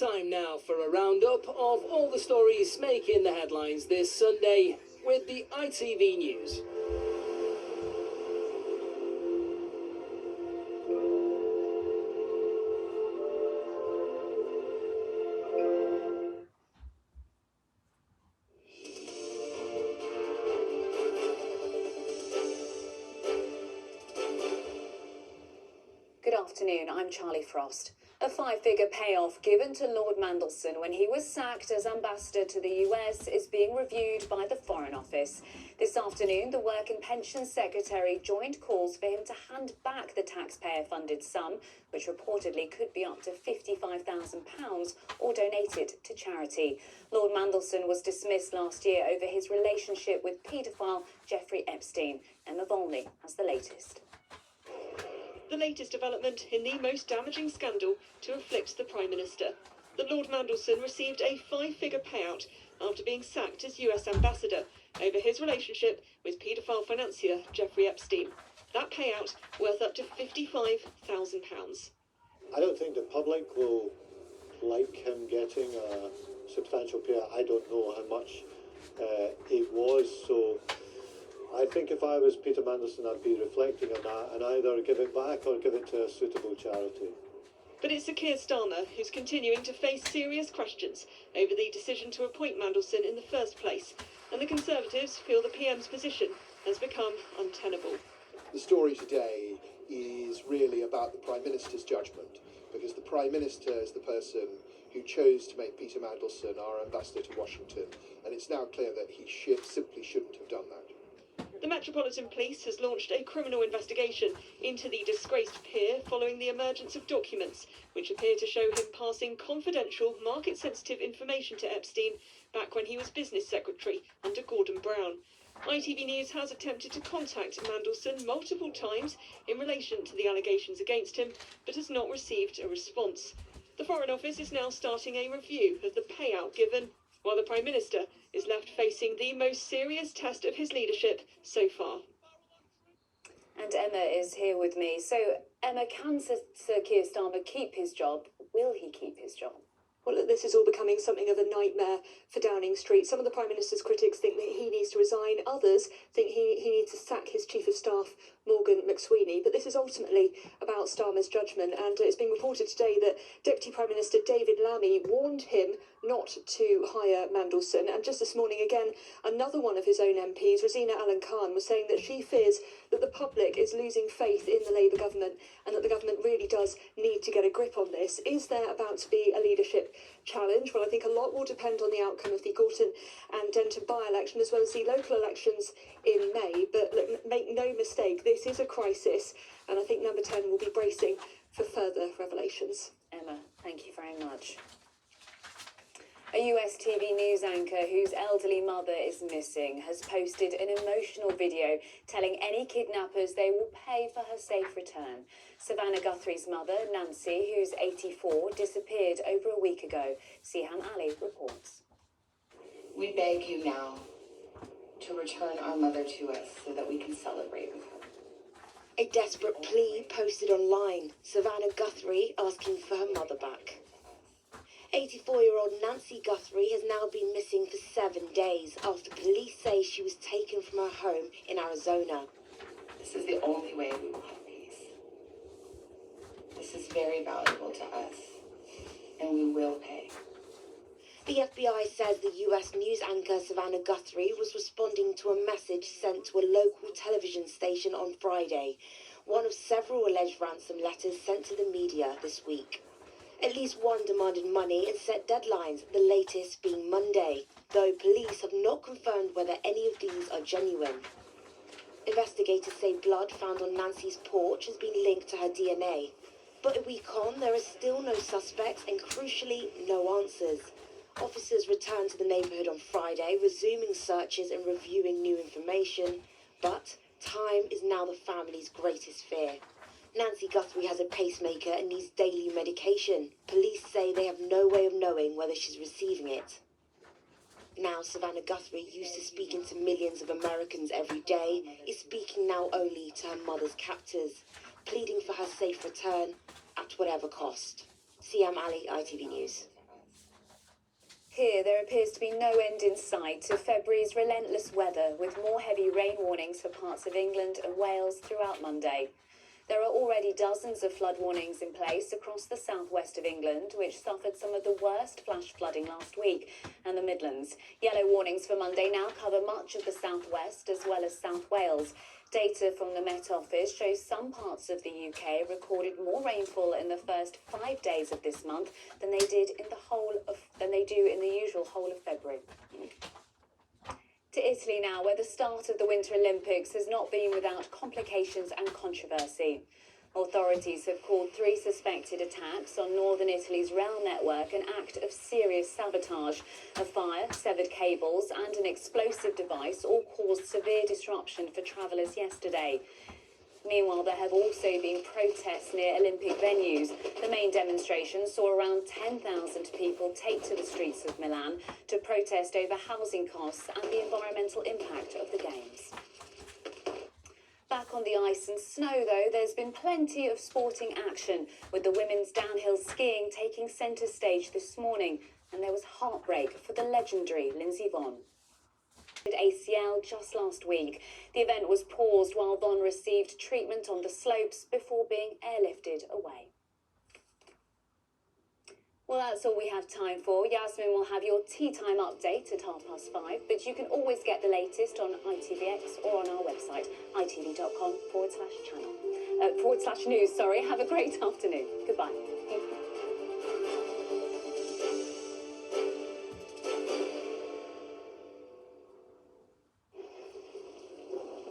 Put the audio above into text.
Time now for a roundup of all the stories making the headlines this Sunday with the ITV News. Good afternoon, I'm Charlie Frost. A five-figure payoff given to Lord Mandelson when he was sacked as ambassador to the US is being reviewed by the Foreign Office. This afternoon, the Work and Pensions Secretary joined calls for him to hand back the taxpayer-funded sum, which reportedly could be up to £55,000, or donated to charity. Lord Mandelson was dismissed last year over his relationship with paedophile Jeffrey Epstein. Emma Volney has the latest. The latest development in the most damaging scandal to afflict the Prime Minister. That Lord Mandelson received a five-figure payout after being sacked as US ambassador over his relationship with paedophile financier Jeffrey Epstein. That payout worth up to £55,000. I don't think the public will like him getting a substantial payout. I don't know how much it was, so I think if I was Peter Mandelson, I'd be reflecting on that and either give it back or give it to a suitable charity. But it's Sir Keir Starmer who's continuing to face serious questions over the decision to appoint Mandelson in the first place, and the Conservatives feel the PM's position has become untenable. The story today is really about the Prime Minister's judgment, because the Prime Minister is the person who chose to make Peter Mandelson our ambassador to Washington, and it's now clear that he simply shouldn't have done that. The Metropolitan Police has launched a criminal investigation into the disgraced peer following the emergence of documents which appear to show him passing confidential, market-sensitive information to Epstein back when he was business secretary under Gordon Brown. ITV News has attempted to contact Mandelson multiple times in relation to the allegations against him, but has not received a response. The Foreign Office is now starting a review of the payout given, while the Prime Minister is left facing the most serious test of his leadership so far. And Emma is here with me. So, Emma, can Sir Keir Starmer keep his job? Will he keep his job? Well, this is all becoming something of a nightmare for Downing Street. Some of the Prime Minister's critics think that he needs to resign. Others think he needs to sack his Chief of Staff, Morgan McSweeney. But this is ultimately about Starmer's judgment. And it's been reported today that Deputy Prime Minister David Lammy warned him not to hire Mandelson. And just this morning, again, another one of his own MPs, Rosina Allen-Khan, was saying that she fears that the public is losing faith in the Labour government and that the government really does need to get a grip on this. Is there about to be a leadership challenge? Well, I think a lot will depend on the outcome of the Gorton and Denton by-election as well as the local elections in May. But look, make no mistake, this is a crisis, and I think Number 10 will be bracing for further revelations. Emma, thank you very much. A US TV news anchor whose elderly mother is missing has posted an emotional video telling any kidnappers they will pay for her safe return. Savannah Guthrie's mother, Nancy, who's 84, disappeared over a week ago. Siham Ali reports. We beg you now to return our mother to us so that we can celebrate with her. A desperate plea posted online, Savannah Guthrie asking for her mother back. 84-year-old Nancy Guthrie has now been missing for 7 days after police say she was taken from her home in Arizona. This is the only way we will have peace. This is very valuable to us, and we will pay. The FBI says the US news anchor Savannah Guthrie was responding to a message sent to a local television station on Friday, one of several alleged ransom letters sent to the media this week. At least one demanded money and set deadlines, the latest being Monday, though police have not confirmed whether any of these are genuine. Investigators say blood found on Nancy's porch has been linked to her DNA. But a week on, there are still no suspects and, crucially, no answers. Officers returned to the neighbourhood on Friday, resuming searches and reviewing new information. But time is now the family's greatest fear. Nancy Guthrie has a pacemaker and needs daily medication. Police say they have no way of knowing whether she's receiving it. Now, Savannah Guthrie, used to speaking to millions of Americans every day, is speaking now only to her mother's captors, pleading for her safe return at whatever cost. Siam Ali, ITV News. Here, there appears to be no end in sight to February's relentless weather, with more heavy rain warnings for parts of England and Wales throughout Monday. There are already dozens of flood warnings in place across the southwest of England, which suffered some of the worst flash flooding last week, and the Midlands. Yellow warnings for Monday now cover much of the southwest as well as South Wales. Data from the Met Office shows some parts of the UK recorded more rainfall in the first 5 days of this month than they do in the usual whole of February. To Italy now, where the start of the Winter Olympics has not been without complications and controversy. Authorities have called 3 suspected attacks on northern Italy's rail network an act of serious sabotage. A fire, severed cables and an explosive device all caused severe disruption for travellers yesterday. Meanwhile, there have also been protests near Olympic venues. The main demonstration saw around 10,000 people take to the streets of Milan to protest over housing costs and the environmental impact of the Games. Back on the ice and snow, though, there's been plenty of sporting action, with the women's downhill skiing taking centre stage this morning, and there was heartbreak for the legendary Lindsey Vonn. ACL just last week. The event was paused while Vonn received treatment on the slopes before being airlifted away. Well, that's all we have time for. Yasmin will have your tea time update at 5:30, but you can always get the latest on ITVX or on our website, itv.com/channel. /news, sorry. Have a great afternoon. Goodbye.